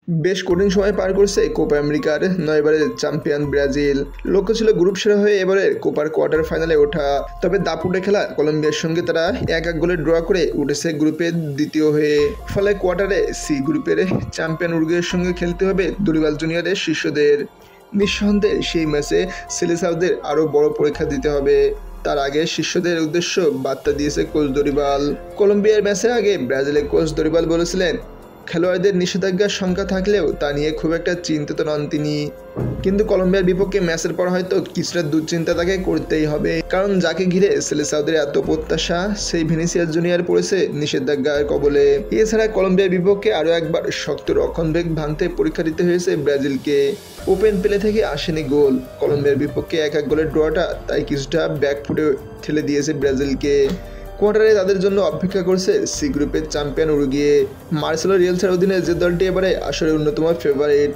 বেশ কঠিন সময় পার করছে কোপা আমেরিকার ৯বারের চ্যাম্পিয়ন ব্রাজিল। লক্ষ্য ছিল গ্রুপ সেরা হয়ে এবারের কোপার কোয়ার্টার ফাইনালে ওঠা। তবে দাপুটে খেলা কলম্বিয়ার সঙ্গে তারা ১-১ গোলে ড্র করে উঠেছে গ্রুপের দ্বিতীয় হয়ে। ফলে কোয়ার্টারে সি গ্রুপের চ্যাম্পিয়ন উরুগুয়ের সঙ্গে খেলতে হবে দরিবাল জুনিয়রের শিষ্যদের। নিঃসন্দেহে সেই ম্যাচে সেলেসাওদের আরও বড় পরীক্ষা দিতে হবে। তার আগে শিষ্যদের উদ্দেশ্য বার্তা দিয়েছে কোচ দরিবাল। কলম্বিয়ার ম্যাচের আগে ব্রাজিলের কোচ দরিবাল বলেছিলেন, খেলোয়াড়দের নিষেধাজ্ঞার সংখ্যা থাকলেও তা নিয়ে খুব একটা চিন্তিত নন তিনি। কিন্তু কলম্বিয়ার বিপক্ষে ম্যাচের পর হয়তো কিছুটা দুশ্চিন্তা তাকে করতেই হবে, কারণ যাকে ঘিরে সেলেসাওদের এত প্রত্যাশা সেই ভিনিসিয়াস জুনিয়র পড়েছে নিষেধাজ্ঞার কবলে। এছাড়া কলম্বিয়ার বিপক্ষে আরও একবার শক্ত রক্ষণবেগ ভাঙতে পরীক্ষা দিতে হয়েছে ব্রাজিলকে। ওপেন প্লে থেকে আসেনি গোল। কলম্বিয়ার বিপক্ষে ১-১ গোলের ড্রটা তাই কিছুটা ব্যাকফুটে ঠেলে দিয়েছে ব্রাজিলকে। কোয়ার্টারে তাদের জন্য অপেক্ষা করছে সি গ্রুপের চ্যাম্পিয়ন উরুগুয়ে। মার্সেলো রিয়েলসের অধীনে যে দলটি এবারে আসলে অন্যতম ফেভারিট।